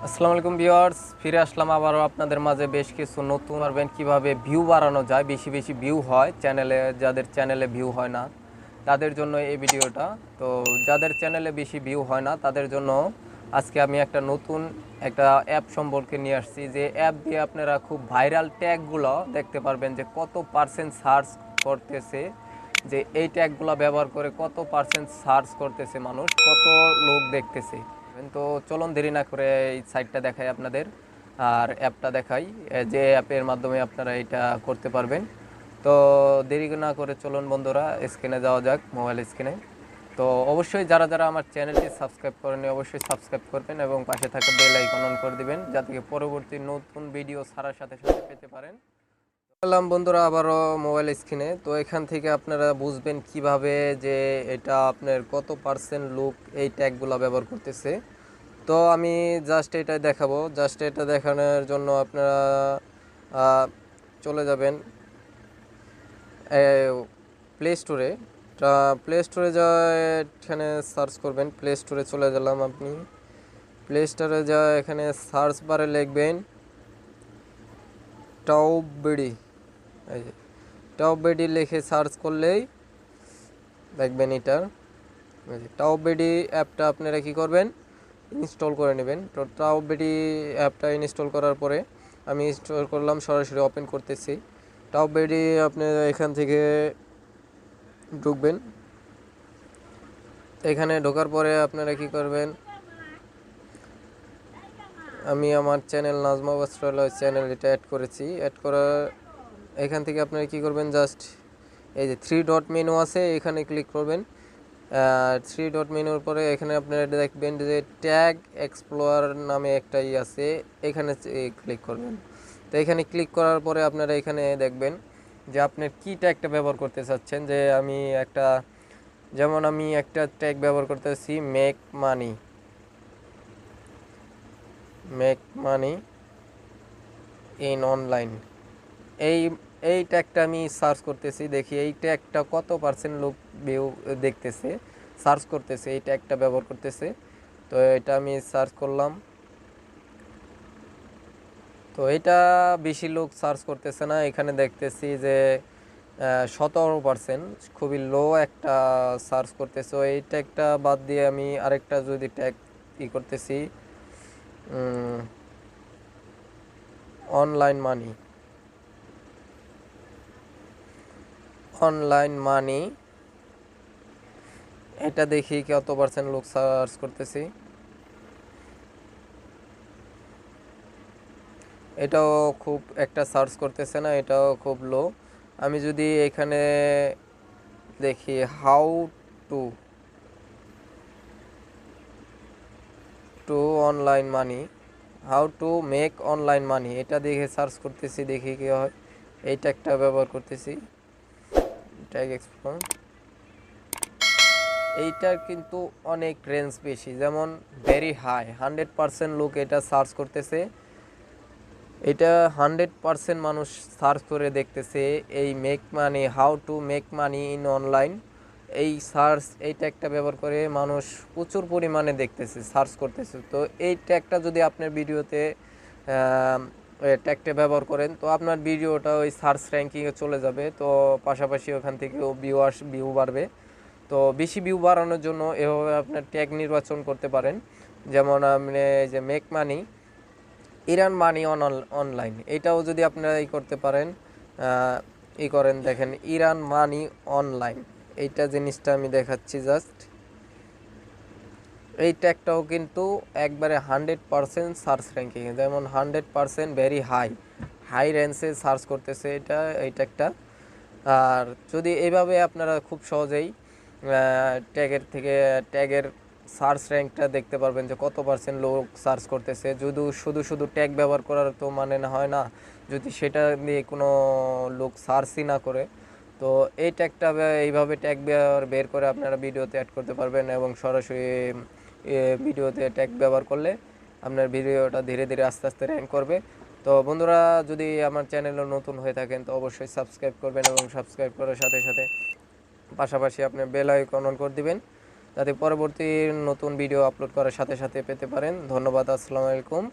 আসসালামু আলাইকুম ভিউয়ার্স, ফিরে আসলাম আবারও আপনাদের মাঝে বেশ কিছু নতুন পারবেন কিভাবে ভিউ বাড়ানো যায়, বেশি বেশি ভিউ হয় চ্যানেলে। যাদের চ্যানেলে ভিউ হয় না তাদের জন্য এই ভিডিওটা। তো যাদের চ্যানেলে বেশি ভিউ হয় না তাদের জন্য আজকে আমি একটা অ্যাপ সম্পর্কে নিয়ে আসছি, যে অ্যাপ দিয়ে আপনারা খুব ভাইরাল ট্যাগগুলো দেখতে পারবেন, যে কত পার্সেন্ট সার্চ করতেছে, যে এই ট্যাগগুলো ব্যবহার করে কত পার্সেন্ট সার্চ করতেছে মানুষ, কত লোক দেখতেছে। তো চলুন দেরি না করে এই সাইটটা দেখাই আপনাদের, আর অ্যাপটা দেখাই, যে অ্যাপের মাধ্যমে আপনারা এটা করতে পারবেন। তো দেরি না করে চলুন বন্ধুরা স্ক্রিনে যাওয়া যাক, মোবাইল স্ক্রিনে। তো অবশ্যই যারা যারা আমার চ্যানেলটি সাবস্ক্রাইব করেনি অবশ্যই সাবস্ক্রাইব করবেন এবং পাশে থাকা বেল আইকন অন করে দিবেন, যাতে পরবর্তী নতুন ভিডিও ছাড়ার সাথে সাথে পেতে পারেন। বললাম বন্ধুরা আবারও মোবাইল স্ক্রিনে। তো এখান থেকে আপনারা বুঝবেন কিভাবে যে এটা আপনার কত পার্সেন্ট লোক এই ট্যাগগুলো ব্যবহার করতেছে। তো আমি জাস্ট এটা দেখাবো। জাস্ট এটা দেখানোর জন্য আপনারা চলে যাবেন প্লে স্টোরে। প্লে স্টোরে যা এখানে সার্চ করবেন, প্লে স্টোরে চলে গেলাম। আপনি প্লে স্টোরে যা এখানে সার্চ বারে লিখবেন টপবিডি। এই যে টপবিডি লিখে সার্চ করলেই দেখবেন এটার টপবিডি অ্যাপটা আপনারা কী করবেন, ইনস্টল করে নেবেন। তো টপবিডি অ্যাপটা ইনস্টল করার পরে আমি ইনস্টল করলাম, সরাসরি ওপেন করতেছি। টপবিডি আপনারা এখান থেকে ঢুকবেন। এখানে ঢোকার পরে আপনারা কি করবেন, আমি আমার চ্যানেল নাজমা বস্ত্রালয় চ্যানেল এটা অ্যাড করেছি। অ্যাড করার এখান থেকে আপনারা কি করবেন, জাস্ট এই যে 3 ডট মেনু আছে এখানে ক্লিক করবেন। 3 ডট মেনুর পরে এখানে আপনারা দেখবেন যে ট্যাগ এক্সপ্লোর নামে একটা আছে, এখানে ক্লিক করবেন। তো এখানে ক্লিক করার পরে আপনারা এখানে দেখবেন যে আপনার কী ট্যাগটা ব্যবহার করতে চাচ্ছেন। যে আমি একটা ট্যাগ ব্যবহার করতেছি, মেক মানি ইন অনলাইন। এই এই ট্যাগটা আমি সার্চ করতেছি, দেখি এই ট্যাগটা কত পার্সেন্ট লোক ভিউ দেখতেছে, সার্চ করতেছে, এই ট্যাগটা ব্যবহার করতেছে। তো এটা আমি সার্চ করলাম। তো এটা বেশি লোক সার্চ করতেছে না, এখানে দেখতেছি যে 17%, খুবই লো একটা সার্চ করতেছে। এই ট্যাগটা বাদ দিয়ে আমি আরেকটা যদি ট্যাগ করতেছি, অনলাইন মানি, এটা দেখি কত পার্সেন্ট লোক সার্চ করতেছি। এটাও খুব একটা সার্চ করতেছে না, এটাও খুব লো। আমি যদি এখানে দেখি how to online money, how to make online money, এটা দেখে সার্চ করতেছি, দেখি কী হয়। এই ট্যাগটা ব্যবহার করতেছি, ট্যাগ এক্সপ্লোর। এইটার কিন্তু অনেক রেঞ্জ বেশি, যেমন ভেরি হাই, 100% লোক এটা সার্চ করতেছে। এটা 100% মানুষ সার্চ করে দেখতেছে এই how to make money in online. এই ট্যাগটা ব্যবহার করে মানুষ প্রচুর পরিমাণে দেখতেছে, সার্চ করতেছে। তো এই ট্যাগটা যদি আপনার ভিডিওতে ট্যাগটা ব্যবহার করেন, তো আপনার ভিডিওটা ওই সার্চ র্যাঙ্কিংয়ে চলে যাবে। তো পাশাপাশি ওখান থেকেও ভিউ বাড়বে। তো বেশি ভিউ বাড়ানোর জন্য এভাবে আপনার ট্যাগ নির্বাচন করতে পারেন। যেমন আপনি যে মেক মানি ইরান মানি অনলাইন, এটাও যদি আপনারা করতে পারেন, করেন, দেখেন ইরান মানি অনলাইন, এইটা জিনিসটা আমি দেখাচ্ছি জাস্ট। এই ট্যাগটাও কিন্তু একবারে 100% সার্চ র্যাঙ্কিংয়ে, যেমন 100% ভেরি হাই রেঞ্জে সার্চ করতেছে এই ট্যাগটা। আর যদি এইভাবে আপনারা খুব সহজেই ট্যাগের সার্চ র্যাঙ্কটা দেখতে পারবেন, যে কত পার্সেন্ট লোক সার্চ করতেছে। যদি শুধু ট্যাগ ব্যবহার করার তো মানে না হয় না, যদি সেটা দিয়ে কোনো লোক সার্চই না করে। তো এই ট্যাগটা এইভাবে ট্যাগ বের করে আপনারা ভিডিওতে অ্যাড করতে পারবেন, এবং সরাসরি ভিডিওতে ট্যাগ ব্যবহার করলে আপনার ভিডিওটা ধীরে ধীরে আস্তে আস্তে র্যাঙ্ক করবে। তো বন্ধুরা, যদি আমার চ্যানেলে নতুন হয়ে থাকেন তো অবশ্যই সাবস্ক্রাইব করবেন, এবং সাবস্ক্রাইব করার সাথে সাথে পাশাপাশি আপনি বেল আইকন অন করে দিবেন, যাতে পরবর্তী নতুন ভিডিও আপলোড করার সাথে সাথে পেতে পারেন। ধন্যবাদ। আসসালামু আলাইকুম।